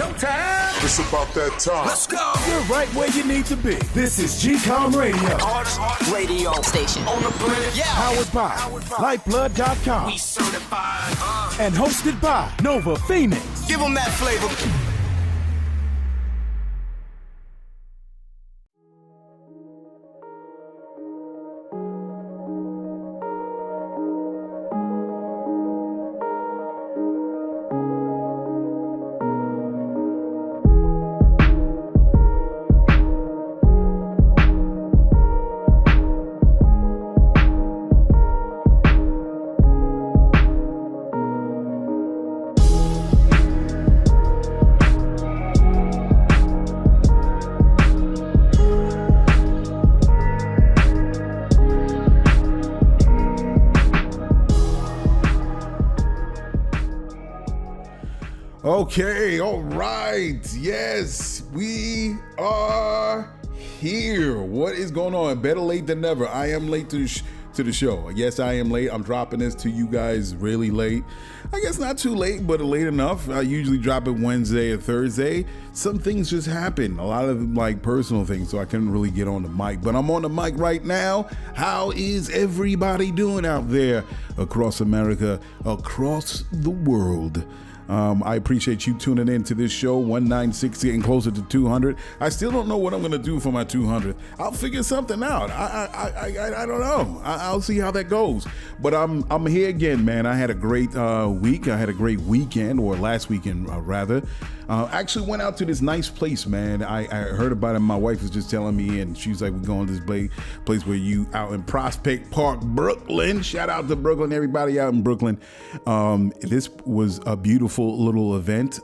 showtime. It's about that time. Let's go. You're right where you need to be. This is GCOM Radio. Hardest radio station on the planet. Yeah. Powered by Lyfeblood.com. We certified. And hosted by Nova Phoenix. Give them that flavor. Okay, all right. Yes, we are here. What is going on? Better late than never. I am late to the show. Yes, I am late. I'm dropping this to you guys really late. I guess not too late, but late enough. I usually drop it Wednesday or Thursday. Some things just happen. A lot of like personal things, so I couldn't really get on the mic. But I'm on the mic right now. How is everybody doing out there across America, across the world? I appreciate you tuning in to this show, 1960, getting closer to 200. I still don't know what I'm going to do for my 200th. I'll figure something out. I don't know. I'll see how that goes. But I'm here again, man. I had a great week. I had a great weekend, or last weekend, rather. Actually went out to this nice place, man. I heard about it. My wife was just telling me, and she was like, we're going to this place where you out in Prospect Park, Brooklyn. Shout out to Brooklyn, everybody out in Brooklyn. This was a beautiful little event.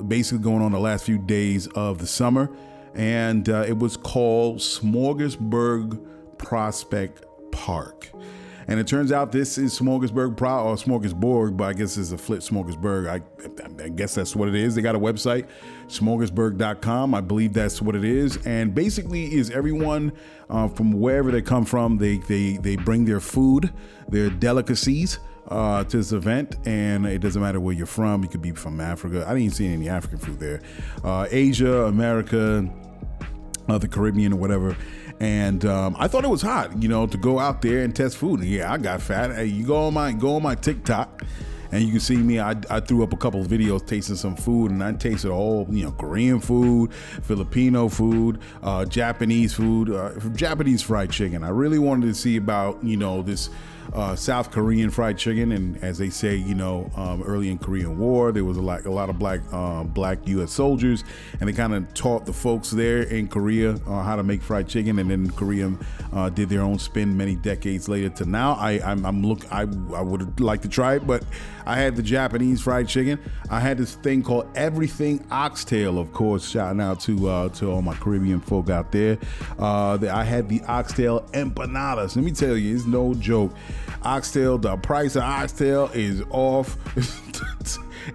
Basically going on the last few days of the summer. And it was called Smorgasburg Prospect Park. And it turns out this is Smorgasburg, but I guess it's a flip Smorgasburg. I guess that's what it is. They got a website, smorgasburg.com. I believe that's what it is. And basically is everyone from wherever they come from, they bring their food, their delicacies to this event. And it doesn't matter where you're from. You could be from Africa. I didn't see any African food there. Asia, America, the Caribbean or whatever. And I thought it was hot, to go out there and test food. And yeah, I got fat. Hey, you go on my TikTok, and you can see me. I threw up a couple of videos tasting some food, and I tasted all Korean food, Filipino food, Japanese food, Japanese fried chicken. I really wanted to see about this South Korean fried chicken, and as they say, early in Korean War, there was a lot of black U.S. soldiers, and they kind of taught the folks there in Korea how to make fried chicken, and then Korea did their own spin many decades later to now. I would like to try it, but I had the Japanese fried chicken. I had this thing called everything oxtail, of course, shouting out to all my Caribbean folk out there. I had the oxtail empanadas. Let me tell you, it's no joke. Oxtail, the price of oxtail is off.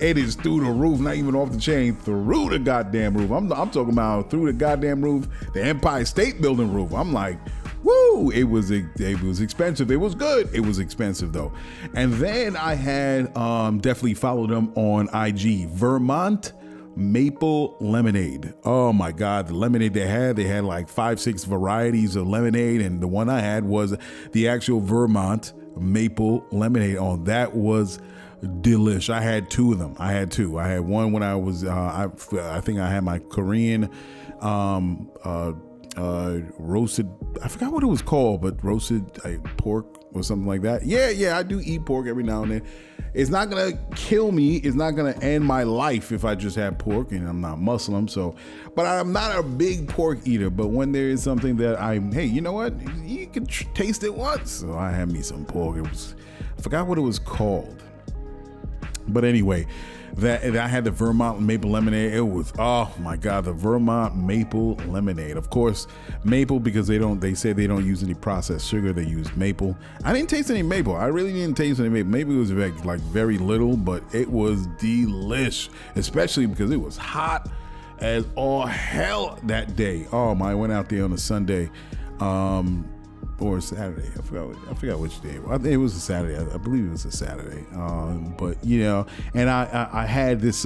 It is through the roof, not even off the chain, through the goddamn roof. I'm talking about through the goddamn roof, the Empire State Building roof. I'm like, woo! It was expensive. It was good. It was expensive though. And then I had definitely followed them on IG, Vermont Maple Lemonade. Oh my God, the lemonade they had like 5-6 varieties of lemonade, and the one I had was the actual Vermont Maple Lemonade. Oh, that was delish. I had two of them. I had one when I was I think I had my Korean roasted, I forgot what it was called, but roasted pork or something like that. Yeah, I do eat pork every now and then. It's not gonna kill me. It's not gonna end my life if I just have pork, and I'm not Muslim, so. But I'm not a big pork eater. But when there is something that hey, you know what? You can taste it once. So I had me some pork. I forgot what it was called. But anyway, I had the Vermont Maple Lemonade. It was, oh my God, the Vermont Maple Lemonade. Of course, maple, because they say they don't use any processed sugar. They use maple. I didn't taste any maple. I really didn't taste any maple. Maybe it was very little, but it was delish, especially because it was hot as all hell that day. Oh my, I went out there on a Sunday. or Saturday. I forgot which day. I think it was a Saturday. I believe it was a Saturday. But you know, and I had this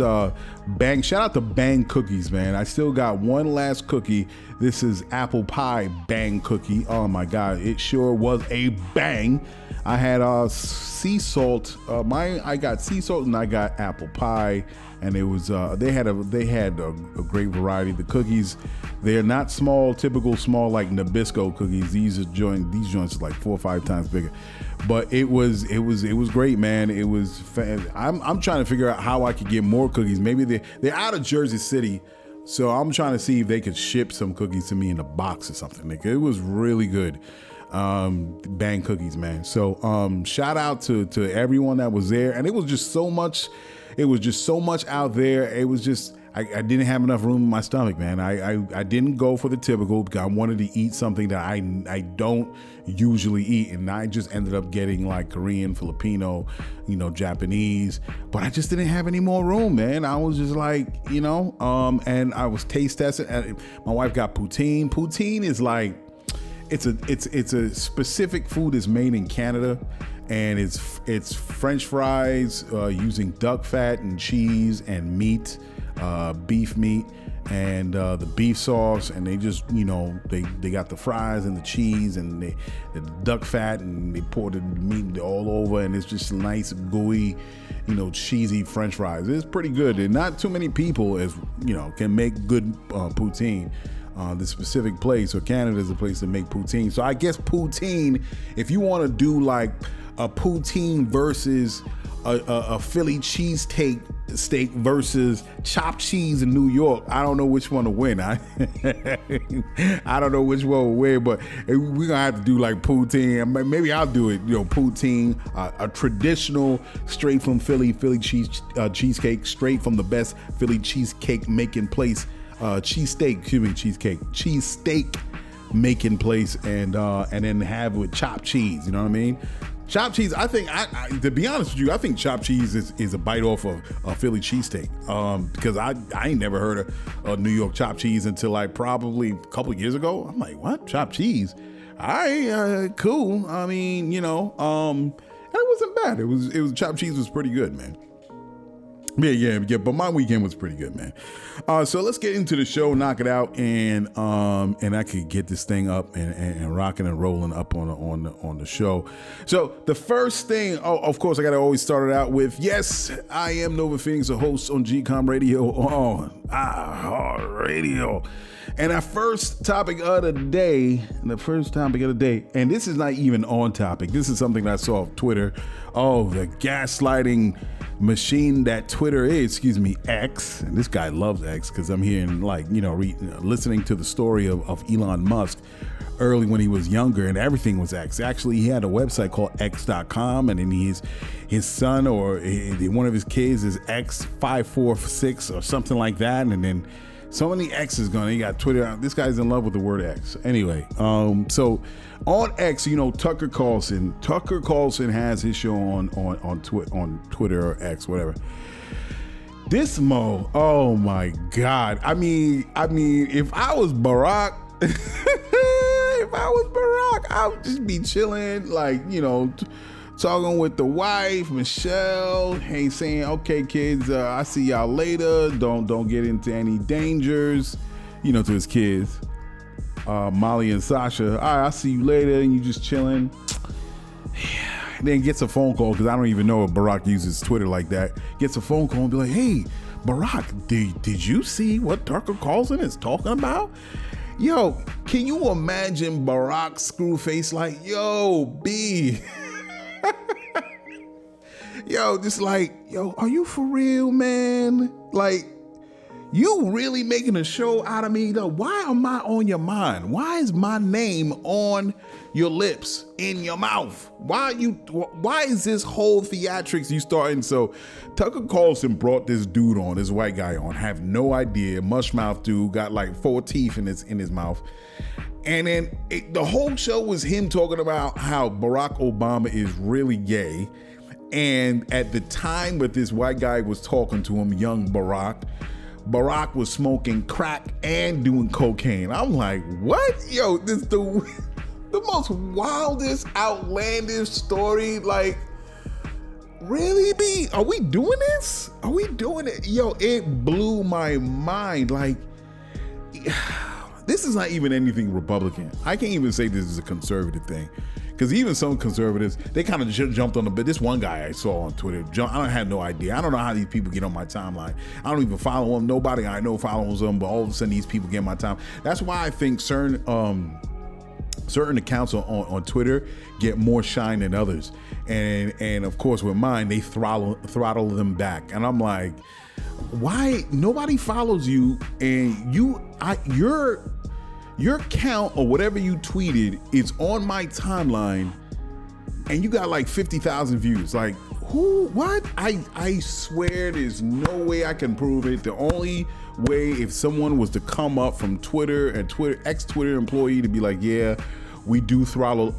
Bang. Shout out to Bang cookies, man. I still got one last cookie. This is apple pie Bang cookie. Oh my God, it sure was a bang. I had sea salt. I got sea salt and I got apple pie, and it was they had a great variety. The cookies, they're not small, typical small like Nabisco cookies. These joints are like 4 or 5 times bigger, but it was great, man. It was. I'm trying to figure out how I could get more cookies. Maybe they're out of Jersey City. So I'm trying to see if they could ship some cookies to me in a box or something. Like, it was really good. Bang cookies, man. So shout out to everyone that was there. And it was just so much. It was just so much out there. It was just, I didn't have enough room in my stomach, man. I didn't go for the typical because I wanted to eat something that I don't usually eat. And I just ended up getting like Korean, Filipino, Japanese, but I just didn't have any more room, man. I was just like, and I was taste testing. My wife got poutine. Poutine is like, it's a specific food that's made in Canada, and it's French fries using duck fat and cheese and meat, beef meat, and the beef sauce, and they just they got the fries and the cheese and the duck fat, and they pour the meat all over, and it's just nice gooey, cheesy French fries. It's pretty good, and not too many people can make good poutine. The specific place, or Canada is a place to make poutine. So I guess poutine, if you want to do like a poutine versus a Philly cheesesteak versus chopped cheese in New York, I don't know which one to win. I don't know which one will win, but we're gonna have to do like poutine. Maybe I'll do it. Poutine, a traditional, straight from Philly cheesecake, straight from the best Philly cheesecake making place. Cheesesteak making place, and then have with chopped cheese. You know what I mean? Chopped cheese. I think, to be honest with you, I think chopped cheese is a bite off of a Philly cheesesteak. Because I ain't never heard of New York chopped cheese until like probably a couple of years ago. I'm like, what? Chopped cheese? All right, cool. I mean, and it wasn't bad. It was chopped cheese was pretty good, man. Yeah, but my weekend was pretty good, man. So let's get into the show, knock it out, and I could get this thing up and rocking and rolling up on the show. So the first thing, of course, I got to always start it out with, yes, I am Nova Phoenix, a host on GCOM Radio on iHeartRadio. And our first topic of the day, and this is not even on topic. This is something that I saw on Twitter. Oh, the gaslighting machine that Twitter is, X. And this guy loves X because I'm hearing listening to the story of Elon Musk early when he was younger, and everything was X. Actually, he had a website called X.com, and then his son or one of his kids is X546 or something like that, and then so many X's going. He got Twitter. This guy's in love with the word X. Anyway, so on X, Tucker Carlson. Tucker Carlson has his show on Twitter or X, whatever. This Mo, oh my God. I mean, if I was Barack, I would just be chilling, talking with the wife, Michelle, hey, saying, okay, kids, I see y'all later. Don't get into any dangers, to his kids, Molly and Sasha. All right, I'll see you later, and you just chilling. Then gets a phone call, because I don't even know if Barack uses Twitter like that. Gets a phone call and be like, hey, Barack, did you see what Tucker Carlson is talking about? Yo, can you imagine Barack's screw face like, yo, B? Yo, just like, yo, are you for real, man? Like, you really making a show out of me, though? Why am I on your mind? Why is my name on your lips, in your mouth? Why is this whole theatrics you starting? So Tucker Carlson brought this dude on, this white guy on, have no idea, mush mouth dude, got like 4 teeth in his mouth. And then the whole show was him talking about how Barack Obama is really gay. And at the time that this white guy was talking to him, young Barack was smoking crack and doing cocaine. I'm like, what? Yo, the the most wildest, outlandish story. Like, really, B? Are we doing this? Are we doing it? Yo, it blew my mind. Like, this is not even anything Republican. I can't even say this is a conservative thing. Because even some conservatives, they kind of jumped on the bit. This one guy I saw on Twitter, I have no idea. I don't know how these people get on my timeline. I don't even follow them. Nobody I know follows them, but all of a sudden these people get my time. That's why I think certain accounts on Twitter get more shine than others. And of course with mine, they throttle them back. And I'm like, why nobody follows you and your account or whatever you tweeted is on my timeline and you got like 50,000 views. Like, who, what? I swear there's no way I can prove it. The only way, if someone was to come up from Twitter and ex-Twitter employee to be like, yeah, we do throttle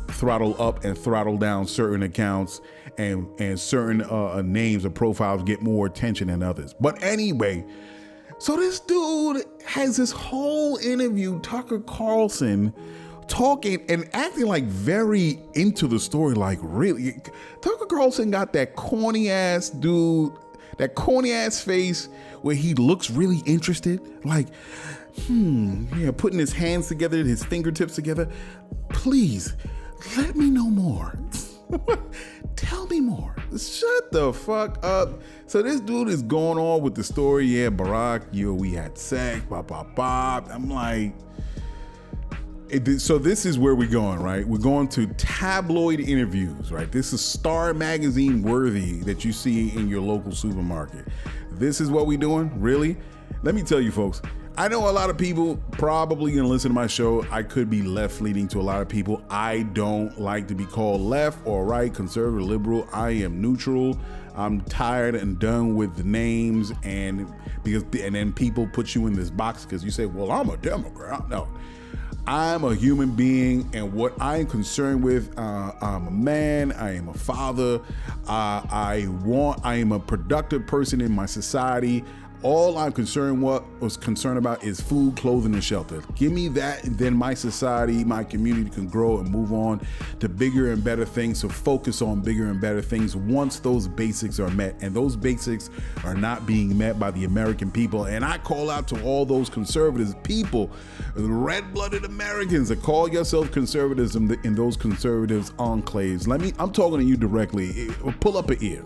up and throttle down certain accounts and certain names or profiles get more attention than others. But anyway, so this dude has this whole interview, Tucker Carlson, talking and acting like very into the story. Like, really, Tucker Carlson got that corny ass dude, that corny ass face where he looks really interested. Like, putting his hands together, his fingertips together. Please, let me know more. Tell me more. Shut the fuck up. So this dude is going on with the story. Yeah, Barack, we had sex, I'm like, so this is where we're going, right? We're going to tabloid interviews, right? This is Star Magazine worthy that you see in your local supermarket. This is what we're doing? Really? Let me tell you, folks. I know a lot of people probably gonna listen to my show. I could be left leaning to a lot of people. I don't like to be called left or right, conservative, liberal. I am neutral. I'm tired and done with the names and then people put you in this box because you say, well, I'm a Democrat. No, I'm a human being, and what I'm concerned with, I'm a man, I am a father, I am a productive person in my society. All I'm concerned about is food, clothing, and shelter. Give me that, and then my society, my community can grow and move on to bigger and better things. So focus on bigger and better things once those basics are met. And those basics are not being met by the American people. And I call out to all those conservatives, people, red-blooded Americans that call yourself conservatives in those conservatives enclaves. I'm talking to you directly. Pull up an ear.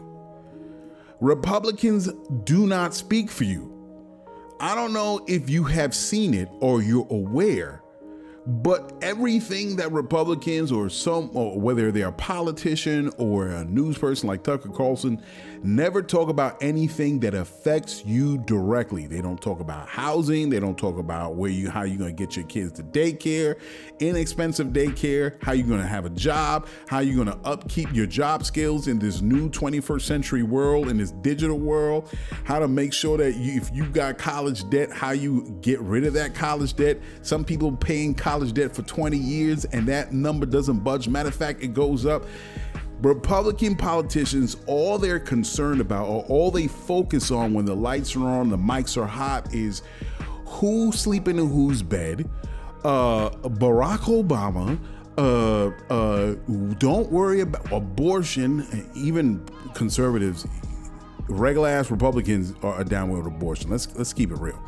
Republicans do not speak for you. I don't know if you have seen it or you're aware, but everything that Republicans or whether they're a politician or a news person like Tucker Carlson, never talk about anything that affects you directly. They don't talk about housing. They don't talk about how you're going to get your kids to daycare, inexpensive daycare, how you're going to have a job, how you're going to upkeep your job skills in this new 21st century world, in this digital world, how to make sure that if you got college debt, how you get rid of that college debt. Some people paying college debt for 20 years and that number doesn't budge. Matter of fact, it goes up. Republican politicians, all they're concerned about or all they focus on when the lights are on, the mics are hot, is who's sleeping in whose bed. Barack Obama, don't worry about abortion. Even conservatives, regular ass Republicans are down with abortion. Let's keep it real.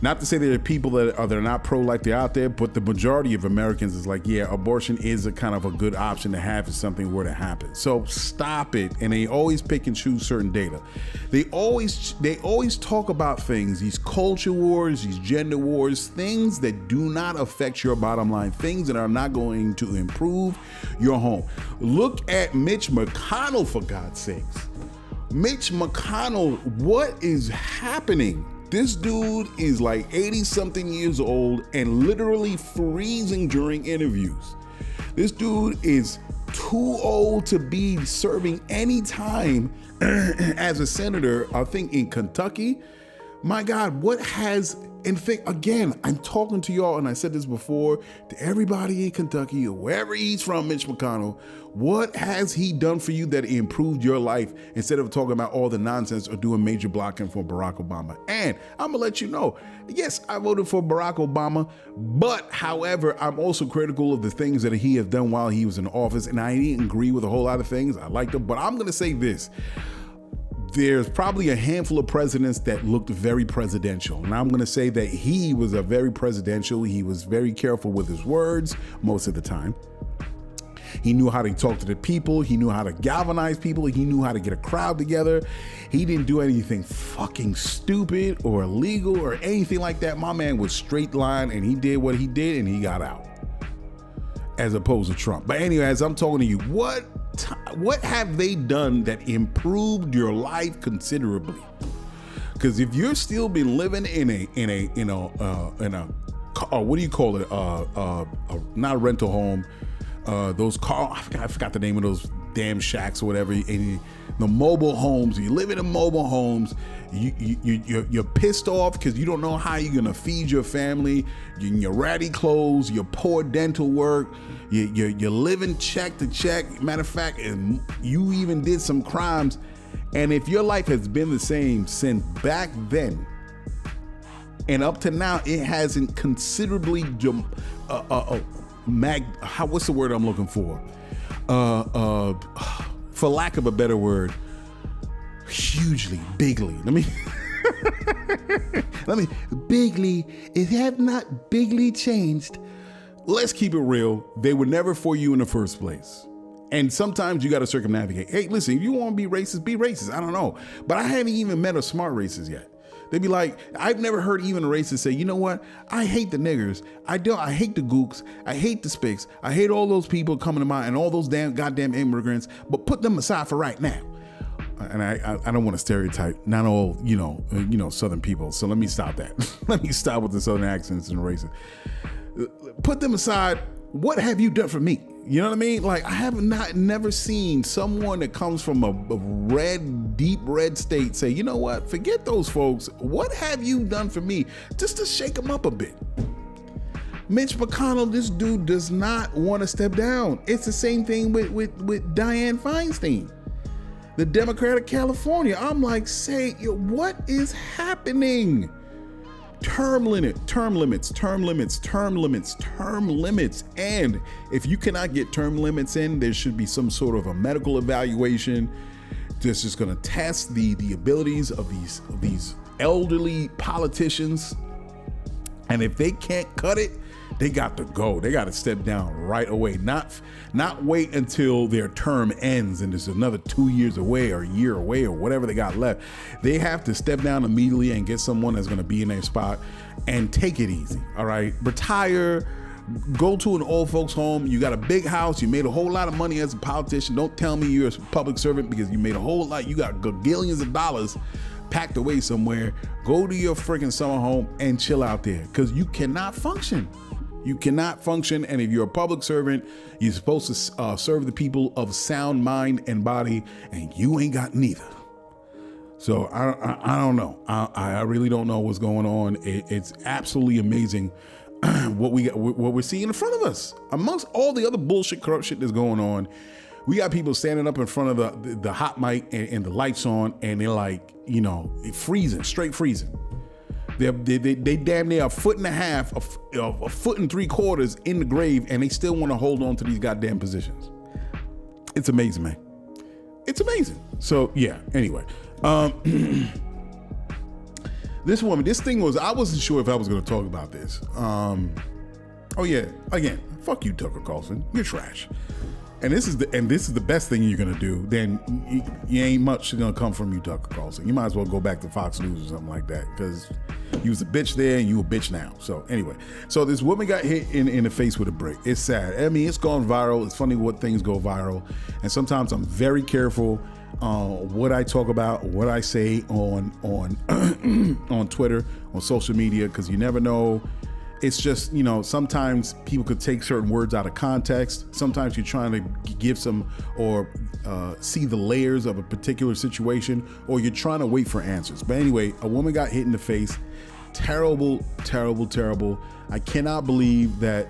Not to say there are people that are not pro-life, they're out there, but the majority of Americans is like, yeah, abortion is a kind of a good option to have if something were to happen. So stop it. And they always pick and choose certain data. They always talk about things, these culture wars, these gender wars, things that do not affect your bottom line, things that are not going to improve your home. Look at Mitch McConnell, for God's sakes. Mitch McConnell, what is happening? This dude is like 80-something years old and literally freezing during interviews. This dude is too old to be serving any time as a senator, I think in Kentucky. My God, what has, in fact, again, I'm talking to y'all, and I said this before, to everybody in Kentucky or wherever he's from, Mitch McConnell, what has he done for you that improved your life instead of talking about all the nonsense or doing major blocking for Barack Obama? And I'm gonna let you know, yes, I voted for Barack Obama, but however, I'm also critical of the things that he has done while he was in office, and I didn't agree with a whole lot of things. I liked them, but I'm gonna say this. There's probably a handful of presidents that looked very presidential. And I'm going to say that he was a very presidential. He was very careful with his words most of the time. He knew how to talk to the people. He knew how to galvanize people. He knew how to get a crowd together. He didn't do anything fucking stupid or illegal or anything like that. My man was straight line, and he did what he did, and he got out. As opposed to Trump. But anyway, as I'm talking to you, what have they done that improved your life considerably? Because if you're still been living in a what do you call it? Not a rental home. Those I forgot the name of those damn shacks or whatever. And the mobile homes. You live in mobile homes. You're pissed off because you don't know how you're gonna feed your family. You're in your ratty clothes, your poor dental work. You're living check to check. Matter of fact, and you even did some crimes. And if your life has been the same since back then and up to now, it hasn't considerably what's the word I'm looking for? For lack of a better word, bigly. Bigly, it have not bigly changed. Let's keep it real. They were never for you in the first place. And sometimes you got to circumnavigate. Hey, listen, if you want to be racist, be racist. I don't know. But I haven't even met a smart racist yet. They'd be like, I've never heard even a racist say, you know what? I hate the niggers. I hate the gooks. I hate the spics. I hate all those people coming to mind and all those damn goddamn immigrants, but put them aside for right now. And I don't want to stereotype not all, Southern people. So let me stop that. Let me stop with the Southern accents and racism. Put them aside. What have you done for me? You know what I mean? Like, I have never seen someone that comes from a deep red state say, you know what? Forget those folks. What have you done for me? Just to shake them up a bit. Mitch McConnell, this dude does not want to step down. It's the same thing with Dianne Feinstein, the Democrat of California. I'm like, what is happening? Term limits. And if you cannot get term limits in, there should be some sort of a medical evaluation that's just going to test the abilities of these elderly politicians. And if they can't cut it, they got to go. They got to step down right away. Not wait until their term ends and there's another 2 years away or a year away or whatever they got left. They have to step down immediately and get someone that's going to be in their spot and take it easy. All right. Retire. Go to an old folks home. You got a big house. You made a whole lot of money as a politician. Don't tell me you're a public servant because you made a whole lot. You got gagillions of dollars packed away somewhere. Go to your freaking summer home and chill out there because you cannot function. You cannot function, and if you're a public servant, you're supposed to serve the people of sound mind and body, and you ain't got neither. So I don't know. I really don't know what's going on. It's absolutely amazing what we're seeing in front of us. Amongst all the other bullshit, corrupt shit that's going on, we got people standing up in front of the hot mic and the lights on, and they're like, freezing, straight freezing. They damn near a foot and a half, a foot and 3/4 in the grave, and they still want to hold on to these goddamn positions. It's amazing, man. It's amazing. So yeah. Anyway, this woman, this thing was. I wasn't sure if I was going to talk about this. Oh yeah. Again, fuck you, Tucker Carlson. You're trash. And this is the best thing you're gonna do. Then you ain't much gonna come from you, Tucker Carlson. You might as well go back to Fox News or something like that, because you was a bitch there and you a bitch now. So anyway, so this woman got hit in the face with a brick. It's sad. I mean, it's gone viral. It's funny what things go viral, and sometimes I'm very careful what I talk about, what I say on on Twitter, on social media, because you never know it's just, you know, sometimes people could take certain words out of context. Sometimes you're trying to give some or see the layers of a particular situation, or you're trying to wait for answers. But anyway, a woman got hit in the face. Terrible, terrible, terrible. I cannot believe that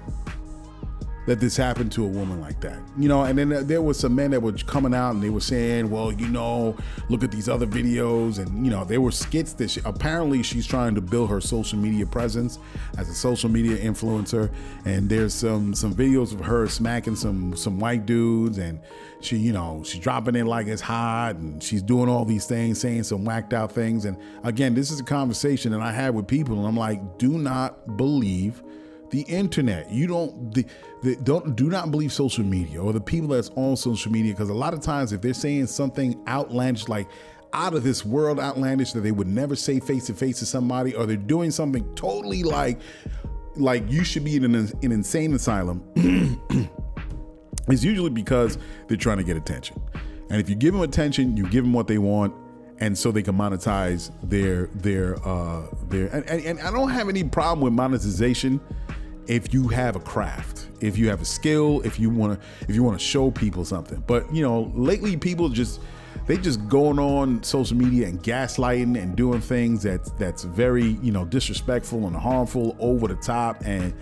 this happened to a woman like that, you know. And then there was some men that were coming out and they were saying, well, you know, look at these other videos, and you know, there were skits that apparently she's trying to build her social media presence as a social media influencer. And there's some videos of her smacking some white dudes, and she, you know, she's dropping it like it's hot, and she's doing all these things, saying some whacked out things. And again, this is a conversation that I had with people, and I'm like, do not believe the internet. You do not believe social media or the people that's on social media, because a lot of times if they're saying something outlandish, like out of this world outlandish, that they would never say face to face to somebody, or they're doing something totally like you should be in an insane asylum, it's usually because they're trying to get attention. And if you give them attention, you give them what they want, and so they can monetize their and I don't have any problem with monetization if you have a craft, if you have a skill, if you want to show people something. But you know, lately people just going on social media and gaslighting and doing things that's very, you know, disrespectful and harmful, over the top, and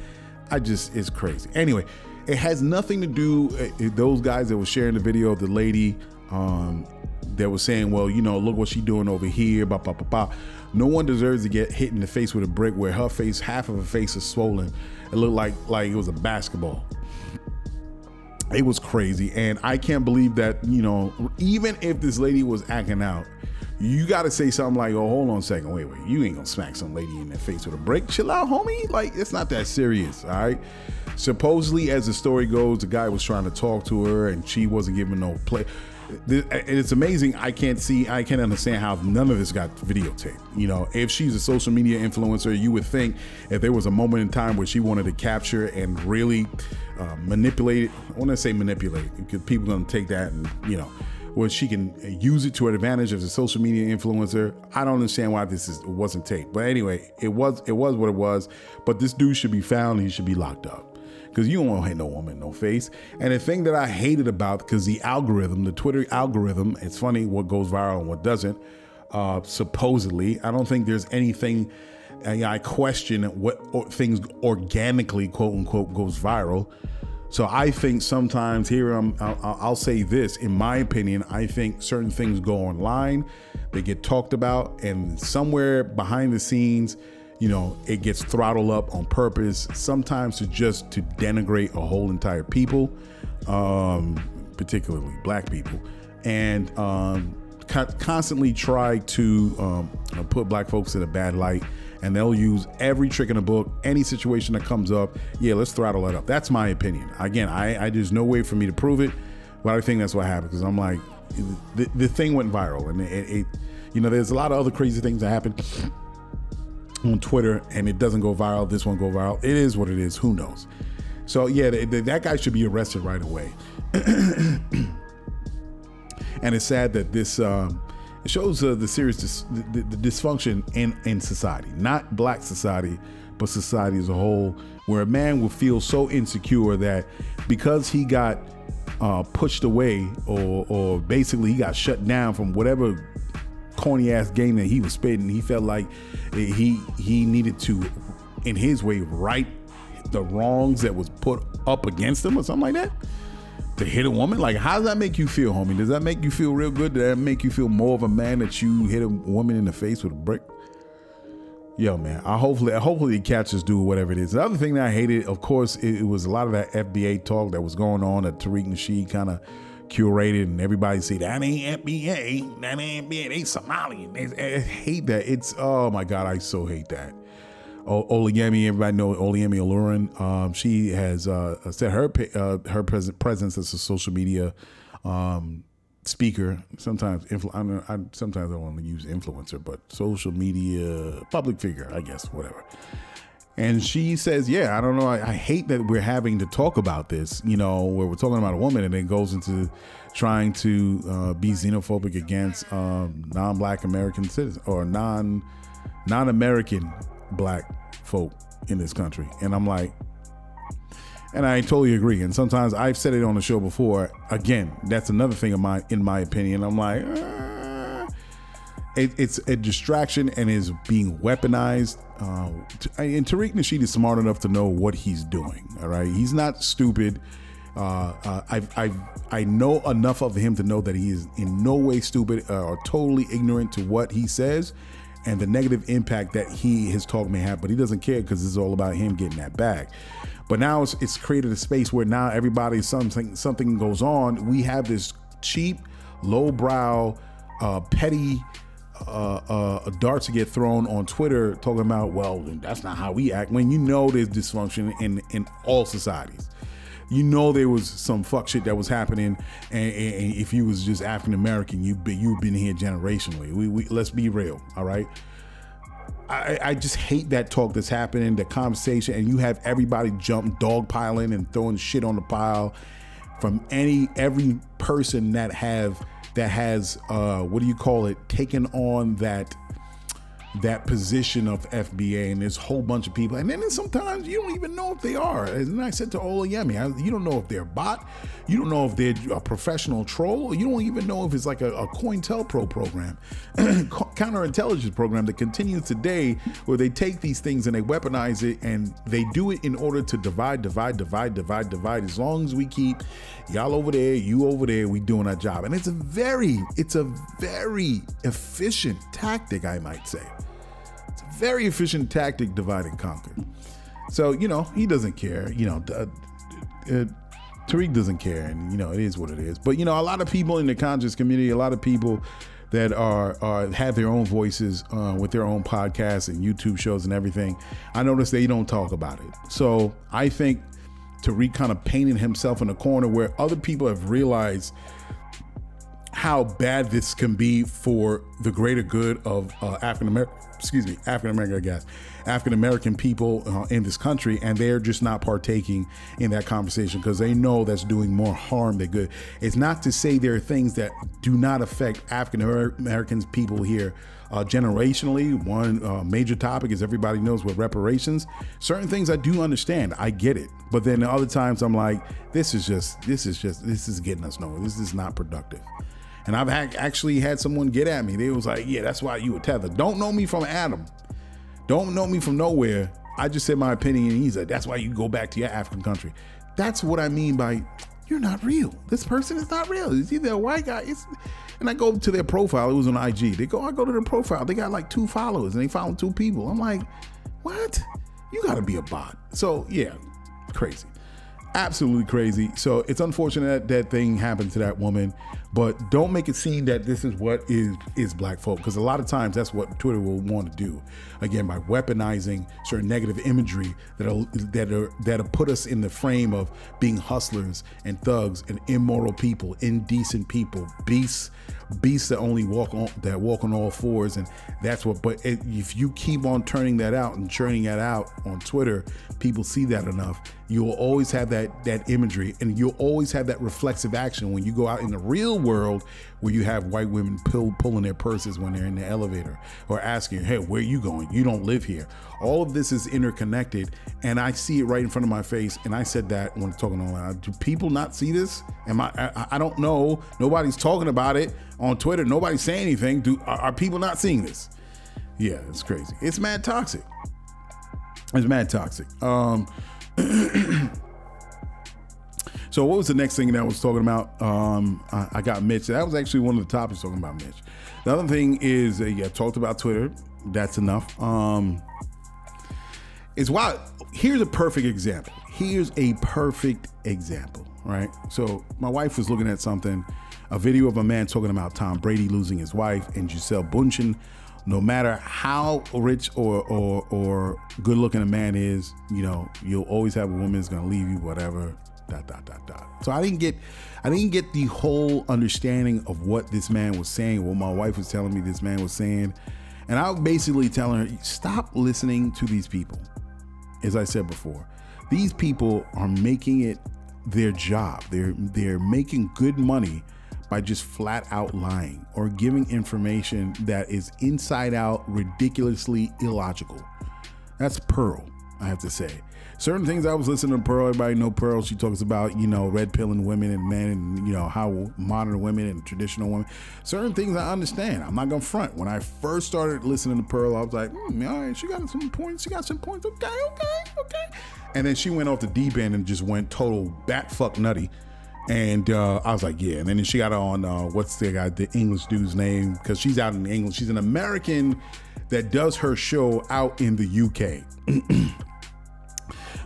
it's crazy. Anyway, it has nothing to do, those guys that were sharing the video of the lady that was saying, well, you know, look what she's doing over here, blah, blah, blah, blah. No one deserves to get hit in the face with a brick where her face, half of her face is swollen. It looked like it was a basketball. It was crazy. And I can't believe that, you know, even if this lady was acting out, you got to say something like, oh, hold on a second. Wait, you ain't gonna smack some lady in the face with a brick. Chill out, homie. Like, it's not that serious. All right. Supposedly, as the story goes, the guy was trying to talk to her and she wasn't giving no play. It's amazing. I can't understand how none of this got videotaped. You know, if she's a social media influencer, you would think if there was a moment in time where she wanted to capture and really manipulate it. I want to say manipulate, because people are going to take that and, you know, where she can use it to her advantage as a social media influencer. I don't understand why it wasn't taped. But anyway, it was what it was. But this dude should be found. He should be locked up. Because you don't want to hit no woman in no face. And the thing that I hated about, because the Twitter algorithm, it's funny what goes viral and what doesn't. Supposedly, I don't think there's anything. I question what things organically, quote unquote, goes viral. So I think sometimes I'll say this, in my opinion, I think certain things go online, they get talked about, and somewhere behind the scenes, you know, it gets throttled up on purpose, sometimes to denigrate a whole entire people, particularly black people, and constantly try to put black folks in a bad light. And they'll use every trick in the book, any situation that comes up. Yeah, let's throttle that up. That's my opinion. Again, there's no way for me to prove it, but I think that's what happened, because I'm like, the thing went viral, and it you know, there's a lot of other crazy things that happen on Twitter, and it doesn't go viral. This won't go viral. It is what it is. Who knows? So yeah, that guy should be arrested right away. And it's sad that this it shows the serious the dysfunction in society, not black society, but society as a whole, where a man will feel so insecure that because he got pushed away, or basically he got shut down from whatever corny ass game that he was spitting, he felt like he needed to, in his way, right the wrongs that was put up against him or something like that, to hit a woman. Like, how does that make you feel, homie? Does that make you feel real good? Does that make you feel more of a man that you hit a woman in the face with a brick? Yo, man, hopefully the catchers do whatever it is. The other thing that I hated, of course, it was a lot of that FBA talk that was going on that Tariq Nasheed kind of curated, and everybody say that ain't FBA, they Somalian. I hate that. It's, oh my God, I so hate that. Olayemi, everybody know Olayemi Olurin. She has set her presence as a social media speaker. Sometimes sometimes I want to use influencer, but social media public figure, I guess, whatever. And she says, yeah, I don't know. I hate that we're having to talk about this, you know, where we're talking about a woman and it goes into trying to be xenophobic against non-black American citizens, or non-American black folk in this country. And I'm like, and I totally agree. And sometimes I've said it on the show before. Again, that's another thing in my opinion. I'm like, it's a distraction and is being weaponized. And Tariq Nasheed is smart enough to know what he's doing. All right, he's not stupid. I know enough of him to know that he is in no way stupid or totally ignorant to what he says and the negative impact that his talk may have. But he doesn't care because it's all about him getting that bag. But now it's created a space where now everybody, something goes on. We have this cheap, lowbrow, petty darts to get thrown on Twitter talking about, well, that's not how we act, when you know there's dysfunction in all societies. You know there was some fuck shit that was happening, and if you was just African American, you've been here generationally. We let's be real, all right? I just hate that talk that's happening, the conversation, and you have everybody dogpiling and throwing shit on the pile from every person that has taken on that position of FBA, and there's a whole bunch of people, and then sometimes you don't even know if they are. And I said to Olayemi, you don't know if they're a bot, you don't know if they're a professional troll, you don't even know if it's like a COINTELPRO program, counterintelligence program that continues today, where they take these things and they weaponize it, and they do it in order to divide. As long as we keep y'all over there, you over there, we doing our job. And it's a very efficient tactic, I might say. It's a very efficient tactic, divide and conquer. So, he doesn't care. Tariq doesn't care, and it is what it is. But a lot of people in the conscious community, a lot of people that have their own voices with their own podcasts and YouTube shows and everything, I notice they don't talk about it. So I think Tariq kind of painted himself in a corner where other people have realized how bad this can be for the greater good of African American people in this country, and they're just not partaking in that conversation because they know that's doing more harm than good. It's not to say there are things that do not affect African Americans people here generationally. One major topic is, everybody knows, what reparations. Certain things I do understand, I get it, but then other times I'm like, this is getting us nowhere. This is not productive. And I've actually had someone get at me. They was like, yeah, that's why you were tethered. Don't know me from Adam. Don't know me from nowhere. I just said my opinion, and he's like, that's why you go back to your African country. That's what I mean by, you're not real. This person is not real. It's either a white guy. And I go to their profile. It was on IG. I go to their profile. They got like 2 followers, and they follow 2 people. I'm like, what? You got to be a bot. So yeah, crazy. Absolutely crazy. So it's unfortunate that thing happened to that woman, but don't make it seem that this is what is black folk, because a lot of times that's what Twitter will want to do, again, by weaponizing certain negative imagery that'll put us in the frame of being hustlers and thugs and immoral people, indecent people, beasts that only walk on all fours. And that's what, but if you keep on turning that out and churning that out on Twitter, people see that enough, you'll always have that imagery, and you'll always have that reflexive action when you go out in the real world, where you have white women pulling their purses when they're in the elevator, or asking, hey, where are you going? You don't live here. All of this is interconnected, and I see it right in front of my face. And I said that when talking online. Do people not see this? I don't know. Nobody's talking about it on Twitter. Nobody's saying anything. Are people not seeing this? Yeah, it's crazy. It's mad toxic. It's mad toxic. So what was the next thing that I was talking about? I got Mitch. That was actually one of the topics, talking about Mitch. The other thing is, talked about Twitter. That's enough. It's wild. Here's a perfect example. Right? So my wife was looking at something, a video of a man talking about Tom Brady losing his wife and Gisele Bündchen. No matter how rich or good looking a man is, you'll always have a woman that's gonna leave you, whatever. ... So I didn't get the whole understanding of what this man was saying, what my wife was telling me this man was saying. And I was basically telling her, stop listening to these people. As I said before, these people are making it their job. They're making good money by just flat out lying or giving information that is inside out ridiculously illogical. That's Pearl, I have to say. Certain things I was listening to Pearl. Everybody know Pearl. She talks about, red pilling women and men and, how modern women and traditional women. Certain things I understand. I'm not going to front. When I first started listening to Pearl, I was like, all right, she got some points. Okay. And then she went off the deep end and just went total bat fuck nutty. And I was like, yeah. And then she got on, what's the English dude's name? Because she's out in England. She's an American that does her show out in the UK.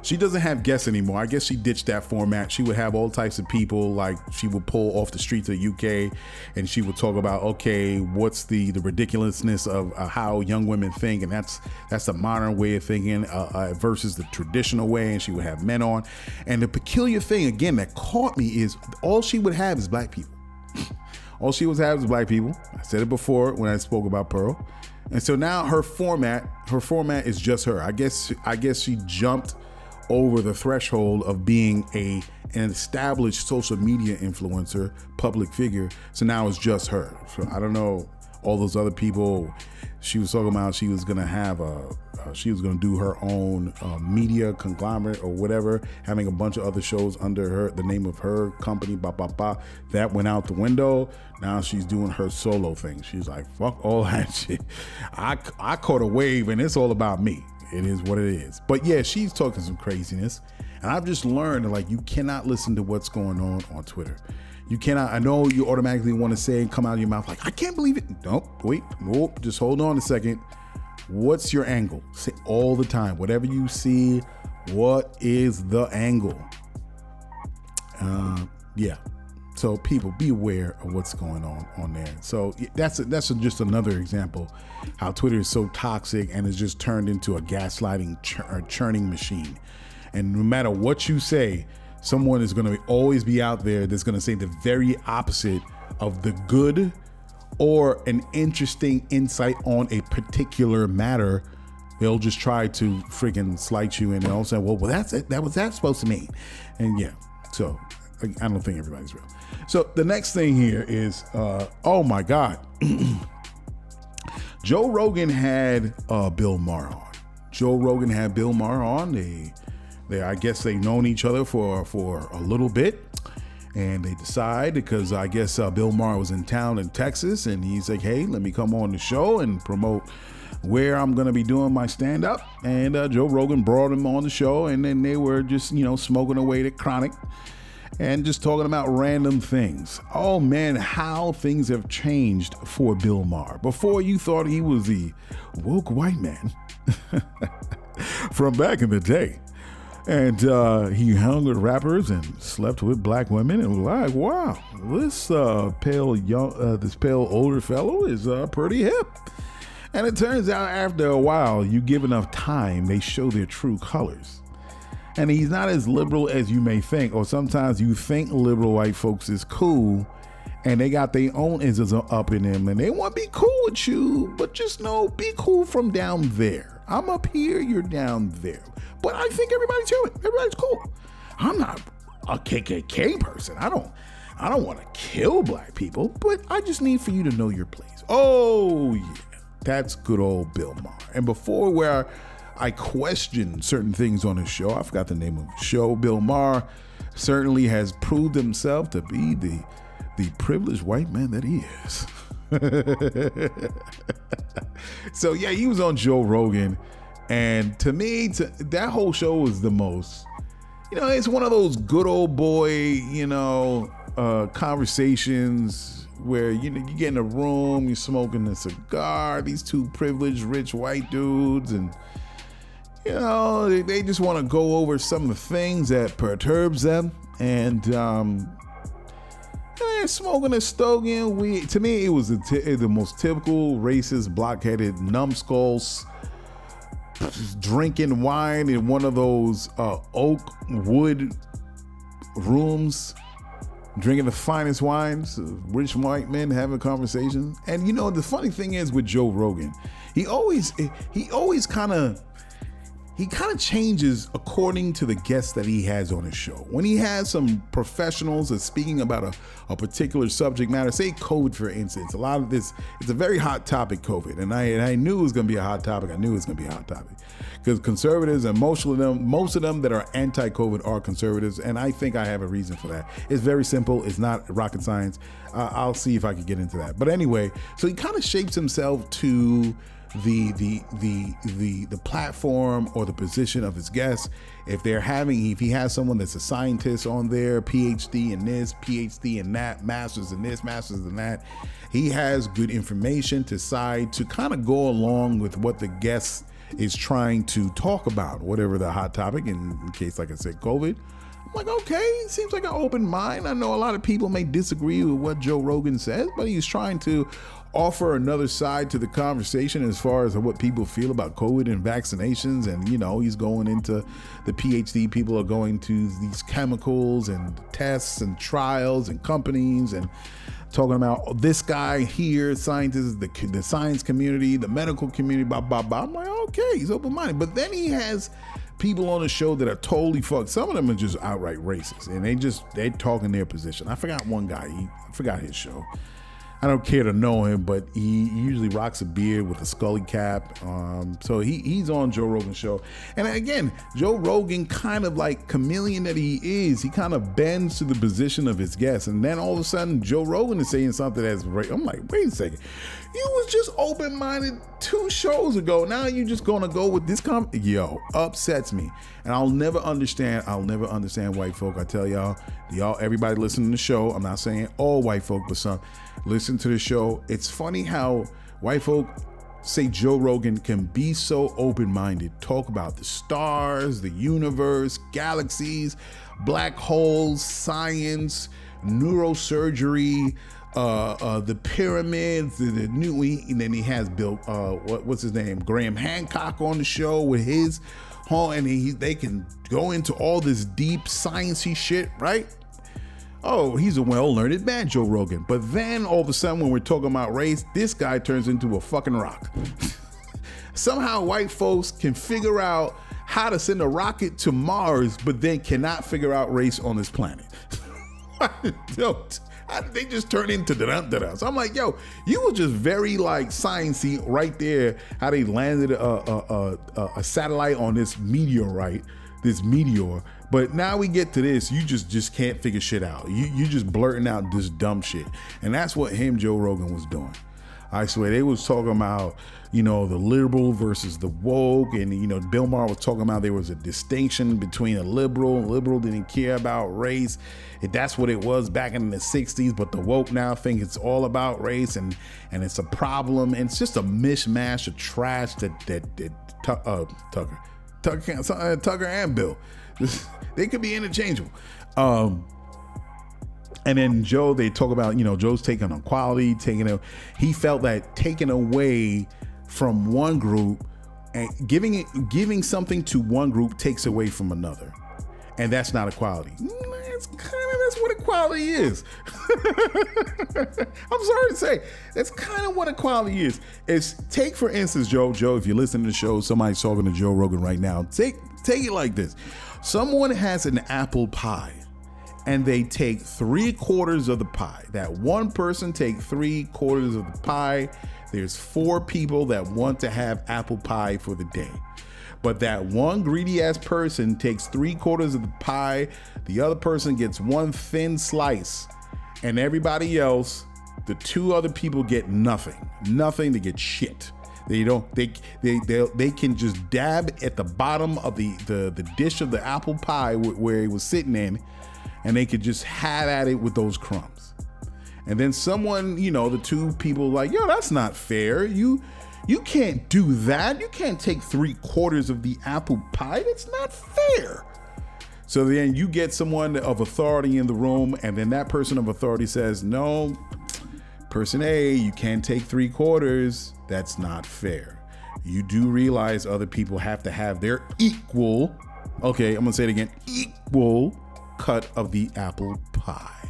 She doesn't have guests anymore. I guess she ditched that format. She would have all types of people, like she would pull off the streets of the UK and she would talk about, okay, what's the ridiculousness of how young women think, and that's the modern way of thinking versus the traditional way, and she would have men on. And the peculiar thing, again, that caught me is all she would have is black people. All she would have is black people. I said it before when I spoke about Pearl. And so now her format is just her. I guess she jumped over the threshold of being an established social media influencer, public figure. So now it's just her. So I don't know, all those other people she was talking about, she was going to have she was going to do her own media conglomerate or whatever, having a bunch of other shows under the name of her company, that went out the window. Now she's doing her solo thing. She's like, fuck all that shit. I caught a wave and it's all about me. It is what it is. But yeah, she's talking some craziness. And I've just learned that, like, you cannot listen to what's going on Twitter. You cannot. I know you automatically want to say and come out of your mouth like, I can't believe it. Nope, just hold on a second. What's your angle? Say all the time. Whatever you see, what is the angle? Yeah. So people, be aware of what's going on there. So that's just another example how Twitter is so toxic and has just turned into a gaslighting churning machine. And no matter what you say, someone is going to always be out there that's going to say the very opposite of the good or an interesting insight on a particular matter. They'll just try to freaking slight you, and they'll say, well, that's it. That was supposed to mean. And yeah, so I don't think everybody's real. So the next thing here is, oh my God. Joe Rogan had Bill Maher on. Joe Rogan had Bill Maher on. They I guess they've known each other for a little bit. And they decide, because I guess Bill Maher was in town in Texas, and he's like, hey, let me come on the show and promote where I'm going to be doing my stand-up. And Joe Rogan brought him on the show, and then they were just, smoking away the chronic and just talking about random things. Oh man, how things have changed for Bill Maher. Before, you thought he was the woke white man from back in the day. And he hung with rappers and slept with black women, and was like, wow, this pale older fellow is pretty hip. And it turns out after a while, you give enough time, they show their true colors. And he's not as liberal as you may think, or sometimes you think liberal white folks is cool, and they got their own isms up in them, and they want to be cool with you, but just know, be cool from down there. I'm up here, you're down there. But I think everybody's chilling. Everybody's cool. I'm not a KKK person. I don't want to kill black people, but I just need for you to know your place. Oh yeah, that's good old Bill Maher. And before, where I question certain things on the show, I forgot the name of the show, Bill Maher certainly has proved himself to be the privileged white man that he is. So yeah, he was on Joe Rogan, and to me, that whole show was the most, it's one of those good old boy, conversations where you get in a room, you're smoking a cigar, these two privileged rich white dudes, and they just want to go over some of the things that perturbs them, and smoking a stogie and weed. To me, it was the most typical racist, blockheaded, numbskulls, drinking wine in one of those oak wood rooms, drinking the finest wines, rich white men having conversations. And the funny thing is with Joe Rogan, he always kind of, he kind of changes according to the guests that he has on his show. When he has some professionals that's speaking about a particular subject matter, say COVID, for instance, a lot of this, it's a very hot topic, COVID. And I knew it was going to be a hot topic. I knew it was going to be a hot topic because conservatives, and most of them that are anti-COVID are conservatives. And I think I have a reason for that. It's very simple. It's not rocket science. I'll see if I can get into that. But anyway, so he kind of shapes himself to the platform or the position of his guests. If he has someone that's a scientist on there, PhD in this, PhD in that, masters in this, masters in that, he has good information to kind of go along with what the guest is trying to talk about, whatever the hot topic, in case, like I said, COVID. I'm like, okay, seems like an open mind. I know a lot of people may disagree with what Joe Rogan says, but he's trying to offer another side to the conversation as far as what people feel about COVID and vaccinations. And, he's going into the PhD. People are going to these chemicals and tests and trials and companies and talking about this guy here, scientists, the science community, the medical community, blah, blah, blah. I'm like, okay, he's open-minded. But then he has people on the show that are totally fucked. Some of them are just outright racist, and they're talking their position. I forgot one guy. I forgot his show. I don't care to know him, but he usually rocks a beard with a scully cap. So he's on Joe Rogan's show. And again, Joe Rogan, kind of like chameleon that he is, he kind of bends to the position of his guests. And then all of a sudden, Joe Rogan is saying something that's right. I'm like, wait a second. You was just open-minded 2 shows ago. Now you just gonna go with this upsets me. And I'll never understand white folk. I tell y'all, everybody listening to the show, I'm not saying all white folk, but some listen to the show. It's funny how white folk say Joe Rogan can be so open-minded, talk about the stars, the universe, galaxies, black holes, science, neurosurgery, the pyramids, and then he has Bill, what's his name, Graham Hancock on the show with his whole, and they can go into all this deep sciencey shit, right? Oh, he's a well-learned man, Joe Rogan. But then all of a sudden, when we're talking about race, this guy turns into a fucking rock. Somehow white folks can figure out how to send a rocket to Mars, but then cannot figure out race on this planet. They just turn into da-da-da-da. So I'm like, yo, you were just very like sciencey right there, how they landed a satellite on this meteor. But now we get to this, you just can't figure shit out. You just blurting out this dumb shit. And that's what Joe Rogan was doing. I swear, they was talking about, the liberal versus the woke. And, Bill Maher was talking about there was a distinction between a liberal. Liberal didn't care about race. That's what it was back in the 60s. But the woke now think it's all about race and it's a problem. And it's just a mishmash of trash that Tucker and Bill, they could be interchangeable. And then Joe, they talk about, Joe's taking equality, he felt that taking away from one group and giving something to one group takes away from another. And that's not equality. That's what equality is. I'm sorry to say, that's kind of what equality is. Take, for instance, Joe, if you're listening to the show, somebody's talking to Joe Rogan right now. Take it like this. Someone has an apple pie and they take 3/4 of the pie. That one person take 3/4 of the pie. There's 4 people that want to have apple pie for the day. But that one greedy ass person takes 3/4 of the pie. The other person gets one thin slice, and everybody else, the 2 other people get nothing. They get shit. They can just dab at the bottom of the dish of the apple pie where it was sitting in, and they could just have at it with those crumbs. And then someone, the 2 people like, yo, that's not fair. You can't do that. You can't take 3/4 of the apple pie. That's not fair. So then you get someone of authority in the room, and then that person of authority says, no, person A, you can't take 3/4. That's not fair. You do realize other people have to have their equal, okay, I'm gonna say it again, equal cut of the apple pie.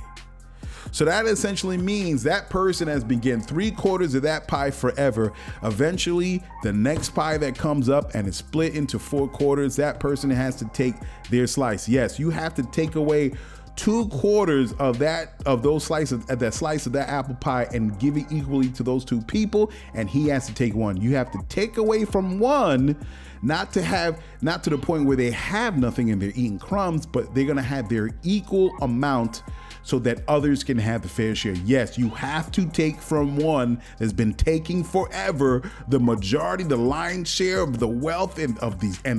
So that essentially means that person has been getting 3/4 of that pie forever. Eventually, the next pie that comes up and is split into 4/4, that person has to take their slice. Yes, you have to take away 2/4 of those slices, that slice of that apple pie, and give it equally to those two people, and he has to take one. You have to take away from one, not to the point where they have nothing and they're eating crumbs, but they're gonna have their equal amount so that others can have the fair share. Yes, you have to take from one that's been taking forever the majority, the lion's share of the wealth and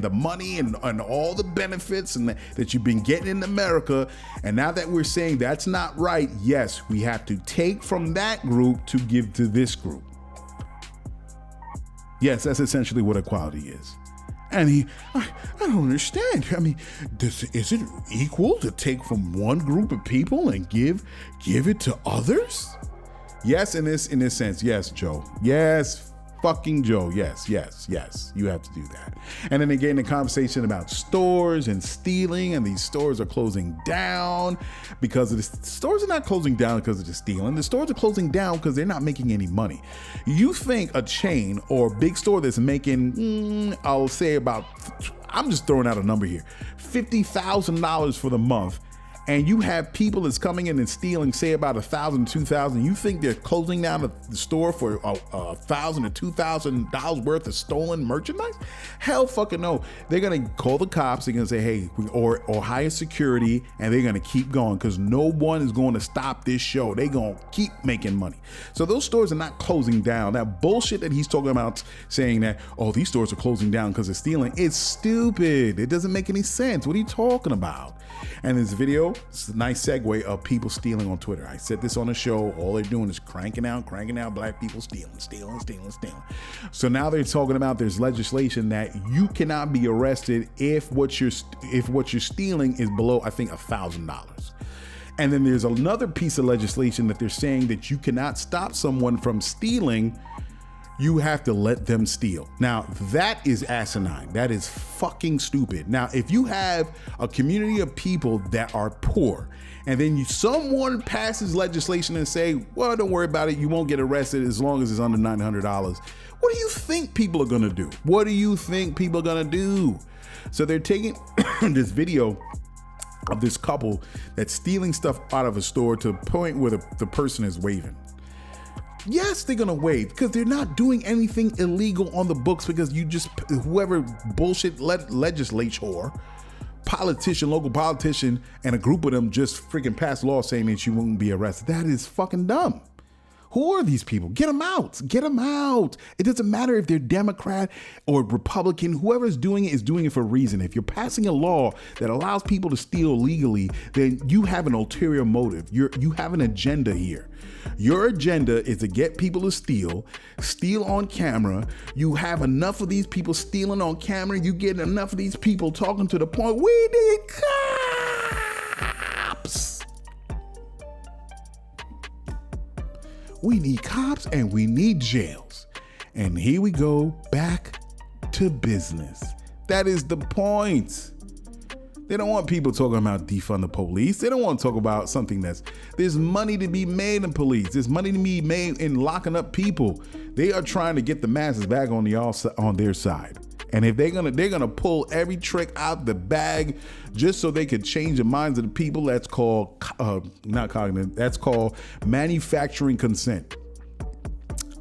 the money and all the benefits and that you've been getting in America. And now that we're saying that's not right, yes, we have to take from that group to give to this group. Yes, that's essentially what equality is. And I don't understand. I mean, is it equal to take from one group of people and give it to others? Yes, in this sense. Yes, Joe. Yes, fucking Joe. Yes. You have to do that. And then again, the conversation about stores and stealing, and these stores are closing down because of this. Stores are not closing down because of the stealing. The stores are closing down because they're not making any money. You think a chain or a big store that's making, I'll say about, I'm just throwing out a number here, $50,000 for the month, and you have people that's coming in and stealing, say about $1,000, $2,000. You think they're closing down the store for $1,000 or $2,000 worth of stolen merchandise? Hell fucking no. They're gonna call the cops. They're gonna say, hey, or hire security, and they're gonna keep going because no one is going to stop this show. They're gonna keep making money. So those stores are not closing down. That bullshit that he's talking about, saying that, oh, these stores are closing down because of stealing, it's stupid. It doesn't make any sense. What are you talking about? And this video, it's a nice segue of people stealing on Twitter. I said this on the show. All they're doing is cranking out black people stealing. So now they're talking about there's legislation that you cannot be arrested if what you're stealing is below, I think, $1,000. And then there's another piece of legislation that they're saying that you cannot stop someone from stealing. You have to let them steal. Now, that is asinine. That is fucking stupid. Now, if you have a community of people that are poor, and then someone passes legislation and say, well, don't worry about it, you won't get arrested as long as it's under $900. What do you think people are gonna do? So they're taking this video of this couple that's stealing stuff out of a store to the point where the person is waving. Yes, they're gonna waive because they're not doing anything illegal on the books, because whoever bullshit legislature, politician, local politician, and a group of them just freaking passed law saying that you won't be arrested. That is fucking dumb. Who are these people? Get them out. It doesn't matter if they're Democrat or Republican. Whoever's doing it is doing it for a reason. If you're passing a law that allows people to steal legally, then you have an ulterior motive. You have an agenda here. Your agenda is to get people to steal on camera. You have enough of these people stealing on camera. You get enough of these people talking to the point, we need cops. We need cops and we need jails. And here we go back to business. That is the point. They don't want people talking about defund the police. They don't want to talk about something there's money to be made in police. There's money to be made in locking up people. They are trying to get the masses back on their side. And if they're gonna pull every trick out the bag just so they could change the minds of the people, that's called not cognitive. That's called manufacturing consent.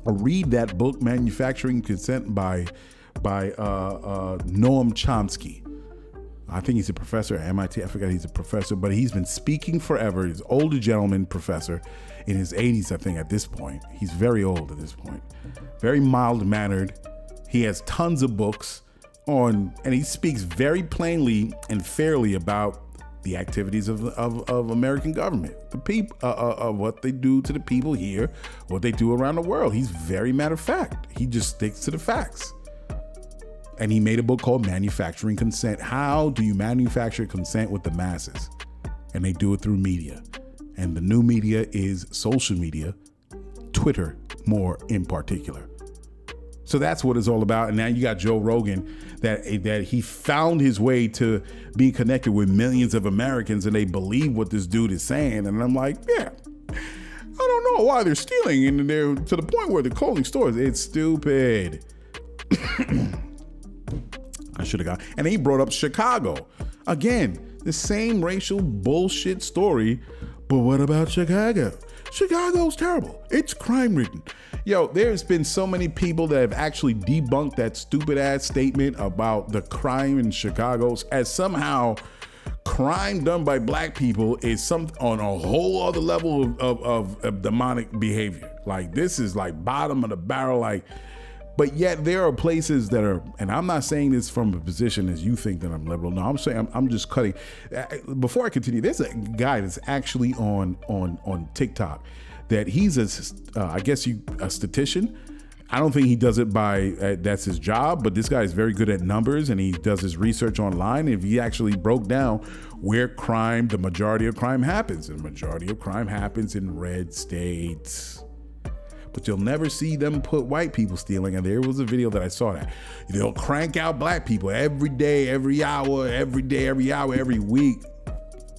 Read that book, Manufacturing Consent, by Noam Chomsky. I think he's a professor at MIT. I forgot he's a professor, but he's been speaking forever. He's an older gentleman professor in his 80s, I think, at this point. He's very old at this point. Very mild-mannered. He has tons of books and he speaks very plainly and fairly about the activities of American government, the people, what they do to the people here, what they do around the world. He's very matter of fact. He just sticks to the facts. And he made a book called Manufacturing Consent. How do you manufacture consent with the masses? And they do it through media. And the new media is social media, Twitter more in particular. So that's what it's all about. And now you got Joe Rogan, that he found his way to be connected with millions of Americans, and they believe what this dude is saying. And I'm like, yeah, oh, why they're stealing and they're to the point where they're closing stores. It's stupid. I should have got. And he brought up Chicago. Again, the same racial bullshit story. But what about Chicago? Chicago's terrible. It's crime ridden. Yo, there's been so many people that have actually debunked that stupid ass statement about the crime in Chicago as somehow crime done by black people is some on a whole other level of demonic behavior. Like, this is like bottom of the barrel, like. But yet there are places that are, and I'm not saying this from a position as you think that I'm liberal. No, I'm saying I'm just cutting. Before I continue, there's a guy that's actually on TikTok that he's a statistician. I don't think he does it by that's his job, but this guy is very good at numbers and he does his research online. If he actually broke down where the majority of crime happens, and the majority of crime happens in red states. But you'll never see them put white people stealing. And there was a video that I saw that they'll crank out black people every day, every hour, every day, every hour, every week.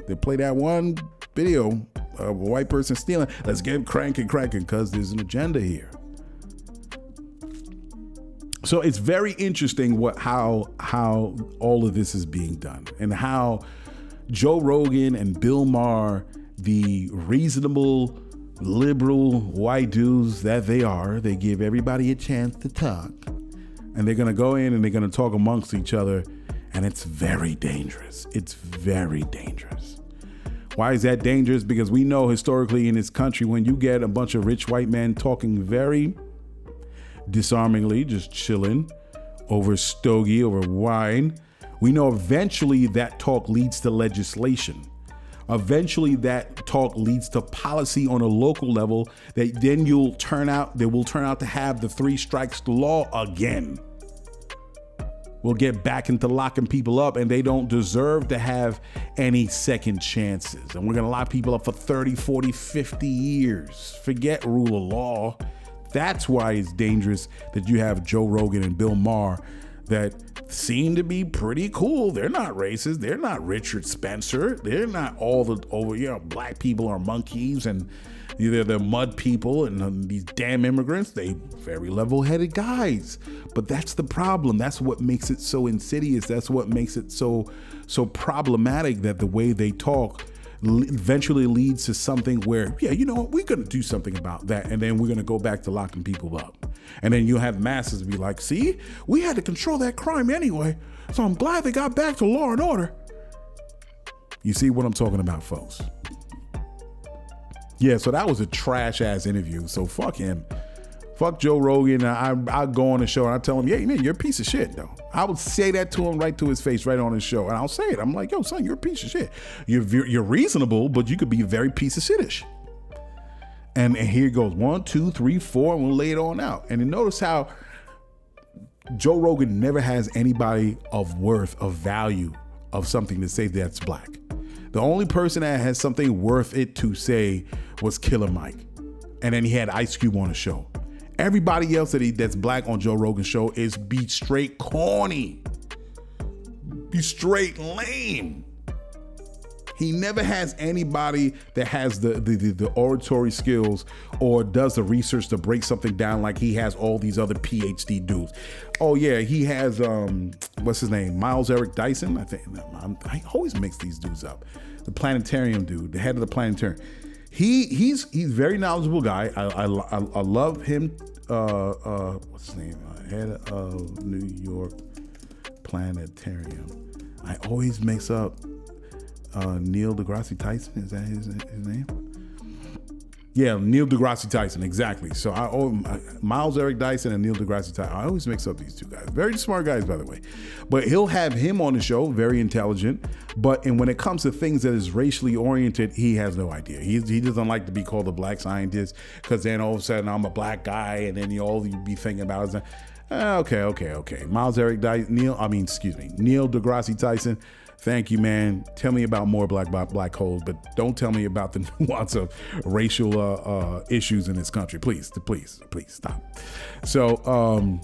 They play that one video of a white person stealing. Let's get cranking, because there's an agenda here. So it's very interesting how all of this is being done and how Joe Rogan and Bill Maher, the reasonable liberal white dudes that they give everybody a chance to talk, and they're going to go in and they're going to talk amongst each other, and it's very dangerous. It's very dangerous. Why is that dangerous? Because we know historically in this country, when you get a bunch of rich white men talking very disarmingly, just chilling over stogie, over wine, we know eventually that talk leads to legislation. Eventually that talk leads to policy on a local level that then they will turn out to have the 3 strikes law again. We'll get back into locking people up, and they don't deserve to have any second chances. And we're going to lock people up for 30, 40, 50 years. Forget rule of law. That's why it's dangerous that you have Joe Rogan and Bill Maher that seem to be pretty cool. They're not racist. They're not Richard Spencer. They're not all the black people are monkeys and they're mud people and these damn immigrants. They very level-headed guys. But that's the problem. That's what makes it so insidious. That's what makes it so problematic, that the way they talk eventually leads to something where, yeah, you know what, we're going to do something about that. And then we're going to go back to locking people up. And then you'll have masses be like, see, we had to control that crime anyway. So I'm glad they got back to law and order. You see what I'm talking about, folks? Yeah, so that was a trash ass interview. So fuck him. Fuck Joe Rogan. I'll go on the show and I tell him, yeah, man, you're a piece of shit, though. I would say that to him right to his face, right on his show. And I'll say it. I'm like, yo, son, you're a piece of shit. You're reasonable, but you could be a very piece of shitish. And here goes 1, 2, 3, 4, and we'll lay it on out. And then notice how Joe Rogan never has anybody of worth, of value, of something to say that's black. The only person that has something worth it to say was Killer Mike. And then he had Ice Cube on the show. Everybody else that's black on Joe Rogan's show is be straight corny, be straight lame. He never has anybody that has the oratory skills or does the research to break something down like he has all these other PhD dudes. Oh yeah, he has what's his name? Miles Eric Dyson. I think I always mix these dudes up. The planetarium dude, the head of the planetarium. He's very knowledgeable guy. I love him. What's his name? Head of New York Planetarium. I always mix up Neil deGrasse Tyson. Is that his name? Yeah, Neil deGrasse Tyson, exactly. So Miles Eric Dyson and Neil deGrasse Tyson. I always mix up these two guys. Very smart guys, by the way. But he'll have him on the show, very intelligent. And when it comes to things that is racially oriented, he has no idea. He doesn't like to be called a black scientist, because then all of a sudden I'm a black guy, and then all you be thinking about is, okay. Miles Eric Dyson, Neil deGrasse Tyson. Thank you, man. Tell me about more black holes, but don't tell me about the nuance of racial issues in this country. Please stop. So,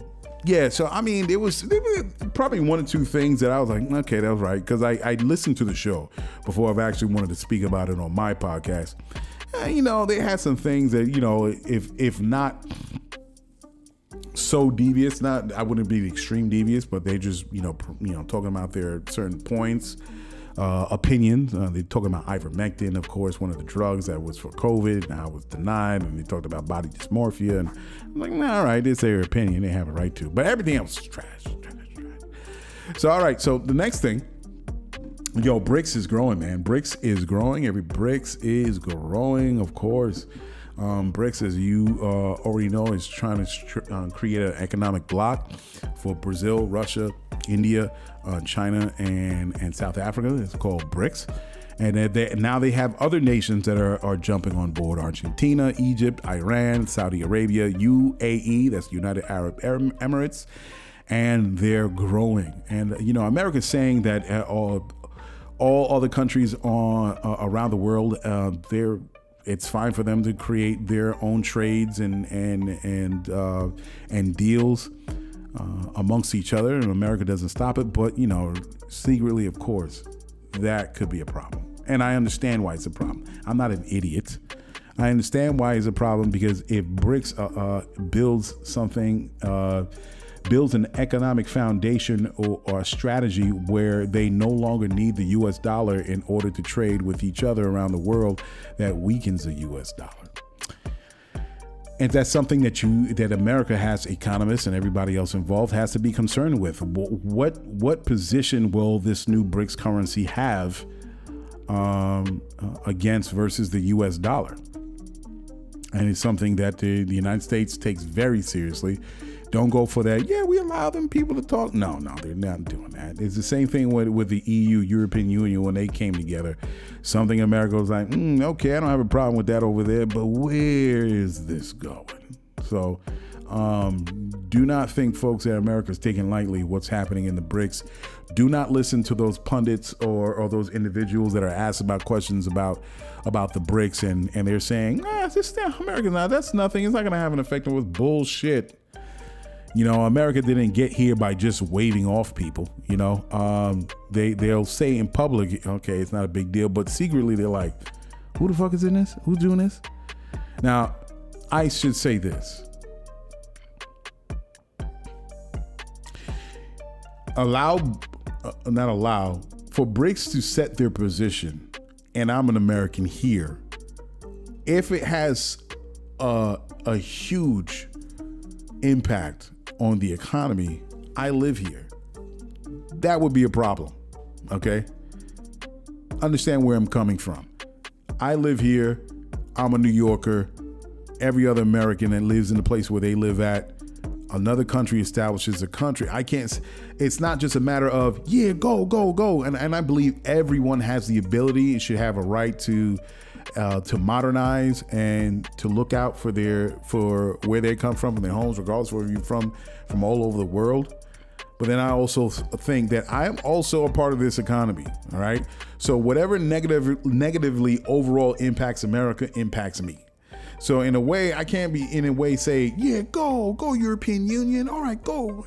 yeah, so I mean, there was probably 1 or 2 things that I was like, okay, that was right, because I listened to the show before I've actually wanted to speak about it on my podcast. they had some things that, if not so devious, I wouldn't be extreme devious, but they just, talking about their certain points, opinions. They're talking about ivermectin, of course, one of the drugs that was for COVID. Now it was denied, and they talked about body dysmorphia. And I'm like, nah, all right, it's their opinion. They have a right to. But everything else is trash. So, all right. So the next thing, BRICS is growing, man. BRICS is growing. BRICS is growing, of course. BRICS, as you already know, is trying to create an economic bloc for Brazil, Russia, India, China, and South Africa. It's called BRICS. And now they have other nations that are jumping on board: Argentina, Egypt, Iran, Saudi Arabia, UAE, that's United Arab Emirates, and they're growing. And, America's saying that all other countries around the world, it's fine for them to create their own trades and deals amongst each other, and America doesn't stop it. But secretly, of course, that could be a problem, and I understand why it's a problem. I'm not an idiot. I understand why it's a problem, because if BRICS builds something, builds an economic foundation or a strategy where they no longer need the U.S. dollar in order to trade with each other around the world, that weakens the U.S. dollar. And that's something that America has, economists and everybody else involved, has to be concerned with. What position will this new BRICS currency have against versus the U.S. dollar? And it's something that the United States takes very seriously. Don't go for that. Yeah, we allow them people to talk. No, they're not doing that. It's the same thing with the EU, European Union, when they came together. Something America was like, okay, I don't have a problem with that over there, but where is this going? So do not think, folks, that America's taking lightly what's happening in the BRICS. Do not listen to those pundits or those individuals that are asked about questions about the BRICS, and they're saying, America, that's nothing. It's not going to have an effect on with bullshit. America didn't get here by just waving off people. They'll say in public, okay, it's not a big deal, but secretly they're like, who the fuck is in this? Who's doing this? Now, I should say this. Not allow for BRICS to set their position, and I'm an American here. If it has a huge impact on the economy, I live here, that would be a problem. Okay, understand where I'm coming from. I live here. I'm a New Yorker. Every other American that lives in the place where they live at, another country establishes a country. It's not just a matter of, go. And I believe everyone has the ability and should have a right to modernize and to look out for where they come from and their homes, regardless of where you're from all over the world. But then I also think that I am also a part of this economy. All right. So whatever negatively overall impacts America impacts me. So in a way, I can't be say, go European Union. All right, go.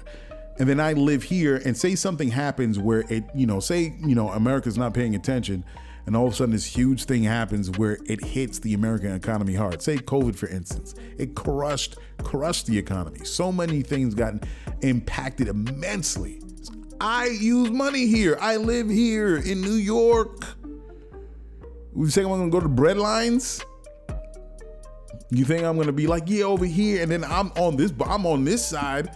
And then I live here and say something happens where America's not paying attention. And all of a sudden this huge thing happens where it hits the American economy hard. Say COVID, for instance. It crushed the economy. So many things got impacted immensely. I use money here. I live here in New York. You think I'm going to go to bread lines? You think I'm going to be like, over here, and then I'm on this side,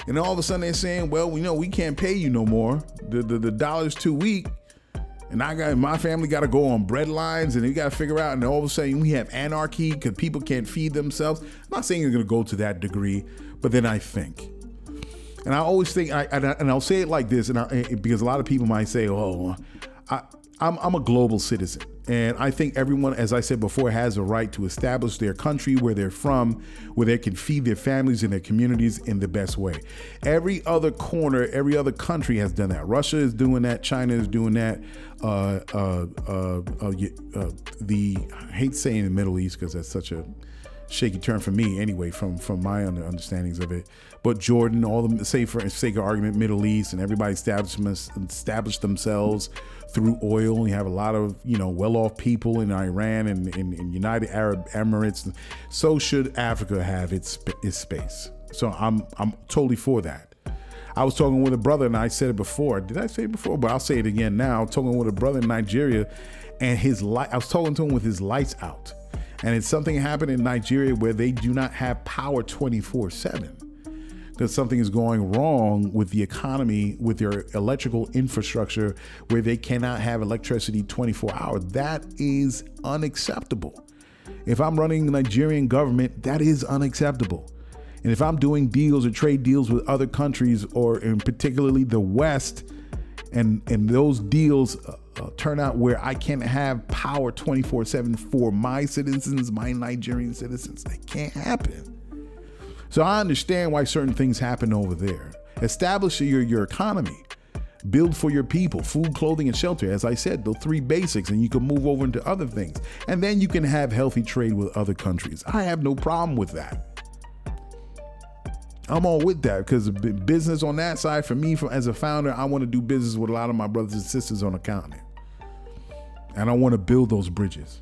and then all of a sudden they're saying, well, we can't pay you no more. The dollar's too weak. And my family got to go on bread lines, and they got to figure out, and all of a sudden we have anarchy because people can't feed themselves. I'm not saying you're going to go to that degree, but then I think, and I always think, and I'll say it like this, because a lot of people might say, I'm a global citizen. And I think everyone, as I said before, has a right to establish their country, where they're from, where they can feed their families and their communities in the best way. Every other corner, every other country has done that. Russia is doing that. China is doing that. I hate saying the Middle East because that's such a shaky turn for me anyway, from my understandings of it. But Jordan, all the, say for sake of argument, Middle East, and everybody established themselves through oil. You have a lot of, well-off people in Iran and in United Arab Emirates. So should Africa have its space. So I'm totally for that. I was talking with a brother, and I said it before. Did I say it before? But I'll say it again now. I'm talking with a brother in Nigeria, and I was talking to him with his lights out. And it's something happened in Nigeria where they do not have power 24/7. Because something is going wrong with the economy, with their electrical infrastructure, where they cannot have electricity 24 hours. That is unacceptable. If I'm running the Nigerian government, that is unacceptable. And if I'm doing deals or trade deals with other countries, or in particularly the West, and those deals turn out where I can't have power 24/7 for my citizens, my Nigerian citizens, that can't happen. So I understand why certain things happen over there. Establish your economy. Build for your people, food, clothing, and shelter. As I said, the 3 basics, and you can move over into other things. And then you can have healthy trade with other countries. I have no problem with that. I'm all with that, because business on that side, for me, as a founder, I want to do business with a lot of my brothers and sisters on the continent. And I want to build those bridges.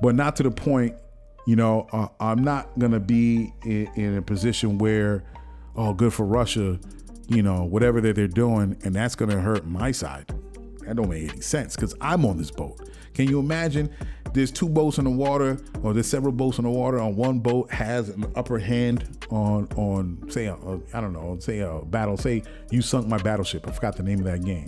But not to the point, I'm not going to be in a position where, good for Russia, whatever that they're doing, and that's going to hurt my side. That don't make any sense, because I'm on this boat. Can you imagine there's 2 boats in the water, or there's several boats in the water, and one boat has an upper hand on say a battle, say you sunk my battleship. I forgot the name of that game.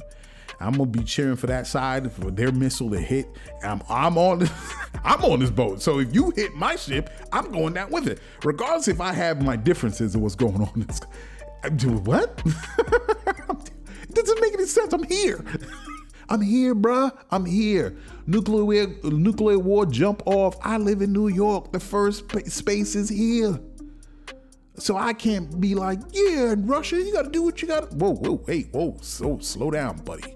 I'm gonna be cheering for that side for their missile to hit. I'm on this boat. So if you hit my ship, I'm going down with it, regardless if I have my differences of what's going on. I'm doing what? It doesn't make any sense. I'm here. I'm here, bruh. I'm here. Nuclear war jump off. I live in New York. The first space is here. So I can't be like, yeah, in Russia, you got to do what you got to. Whoa, hey, whoa. So slow down, buddy.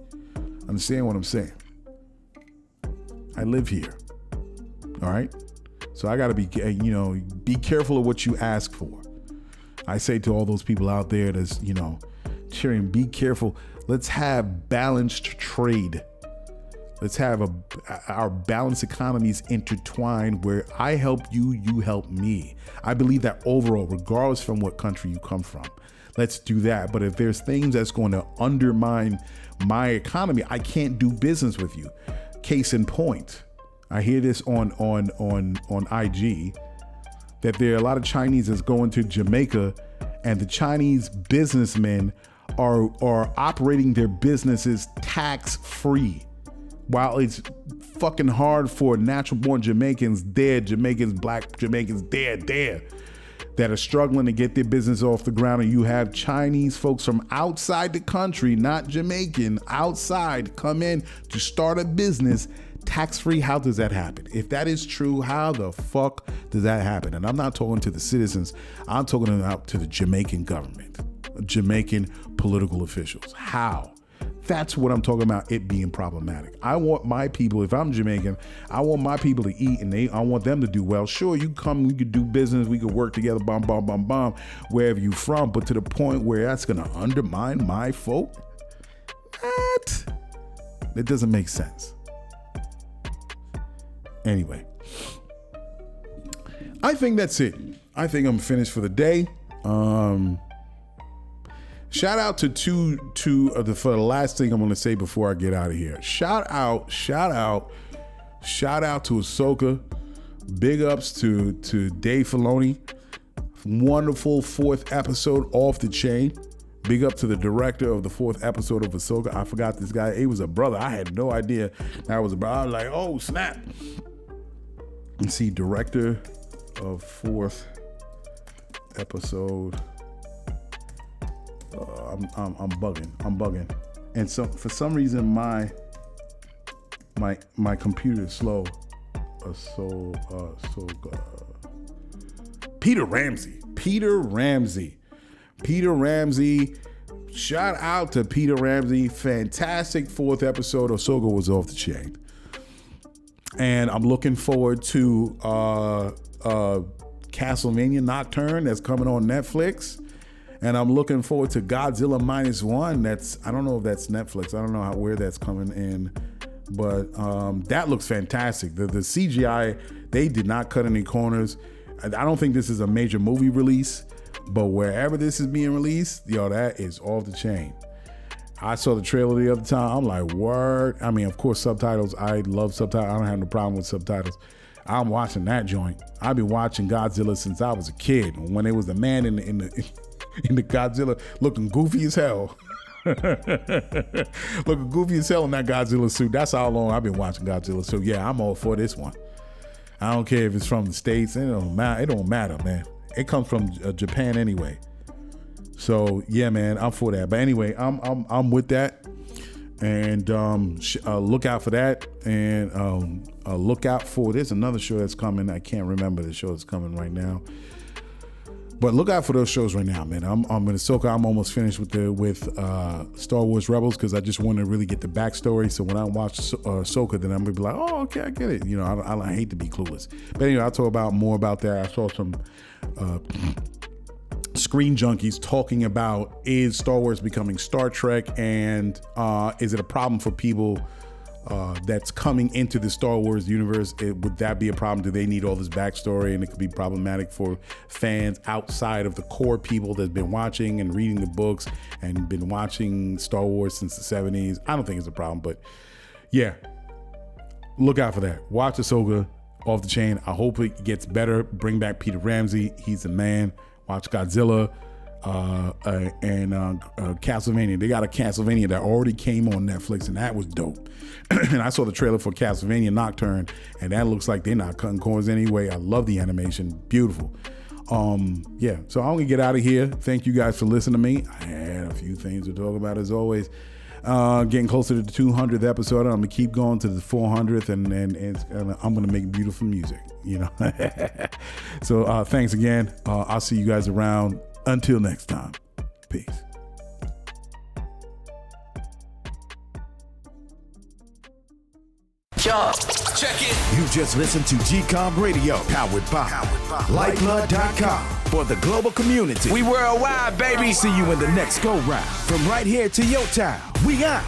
Understand what I'm saying? I live here. All right. So I got to be, be careful of what you ask for. I say to all those people out there that's, cheering, be careful. Let's have balanced trade. Let's have our balanced economies intertwined, where I help you, you help me. I believe that overall, regardless from what country you come from, let's do that. But if there's things that's going to undermine my economy, I can't do business with you. Case in point, I hear this on IG, that there are a lot of Chinese that's going to Jamaica, and the Chinese businessmen are operating their businesses tax-free, while it's fucking hard for natural-born Jamaicans, black Jamaicans, that are struggling to get their business off the ground. And you have Chinese folks from outside the country, not Jamaican, outside, come in to start a business tax-free. How does that happen? If that is true, how the fuck does that happen? And I'm not talking to the citizens. I'm talking about to the Jamaican government, Jamaican political officials. How? That's what I'm talking about, it being problematic. I want my people, if I'm Jamaican, I want my people to eat, and I want them to do well. Sure, you come, we could do business, we could work together, wherever you from, but to the point where that's going to undermine my folk? What? It doesn't make sense. Anyway, I think that's it. I think I'm finished for the day. Shout out to for the last thing I'm going to say before I get out of here. Shout out to Ahsoka. Big ups to Dave Filoni. Wonderful 4th episode, off the chain. Big up to the director of the 4th episode of Ahsoka. I forgot this guy. He was a brother. I had no idea that was a brother. I was like, oh, snap. Let's see, director of 4th episode. I'm bugging. And so for some reason my computer is slow. Peter Ramsey. Shout out to Peter Ramsey. Fantastic 4th episode. Ahsoka was off the chain. And I'm looking forward to Castlevania Nocturne that's coming on Netflix. And I'm looking forward to Godzilla -1. I don't know if that's Netflix. I don't know where that's coming in. But that looks fantastic. The CGI, they did not cut any corners. I don't think this is a major movie release. But wherever this is being released, that is off the chain. I saw the trailer the other time. I'm like, word. I mean, of course, subtitles. I love subtitles. I don't have no problem with subtitles. I'm watching that joint. I've been watching Godzilla since I was a kid. When there was the man in the Godzilla looking goofy as hell. Looking goofy as hell in that Godzilla suit. That's how long I've been watching Godzilla. So yeah, I'm all for this one. I don't care if it's from the States. It don't matter, man. It comes from Japan anyway. So yeah, man, I'm for that. But anyway, I'm with that, and look out for that, and look out for there's another show that's coming. I can't remember the show that's coming right now, but look out for those shows right now, man. I'm in Ahsoka. I'm almost finished with Star Wars Rebels because I just want to really get the backstory. So when I watch Ahsoka, then I'm gonna be like, oh, okay, I get it. I hate to be clueless, but anyway, I'll talk more about that. I saw some. Screen junkies talking about, is Star Wars becoming Star Trek, and is it a problem for people that's coming into the Star Wars universe? Would that be a problem? Do they need all this backstory, and it could be problematic for fans outside of the core people that's been watching and reading the books and been watching Star Wars since the 70s? I don't think it's a problem, but yeah, look out for that. Watch Ahsoka, off the chain. I hope it gets better. Bring back Peter Ramsey. He's the man. Watch Godzilla and Castlevania. They got a Castlevania that already came on Netflix, and that was dope. And I saw the trailer for Castlevania Nocturne, and that looks like they're not cutting corners anyway. I love the animation. Beautiful. Yeah, so I'm going to get out of here. Thank you guys for listening to me. I had a few things to talk about as always. Getting closer to the 200th episode. I'm gonna keep going to the 400th, and I'm gonna make beautiful music. So thanks again. I'll see you guys around. Until next time, peace. Yo, check it. You just listened to GCOM Radio, powered by Lyfeblood.com. For the global community. We worldwide, baby. See you in the next go round. From right here to your town. We out.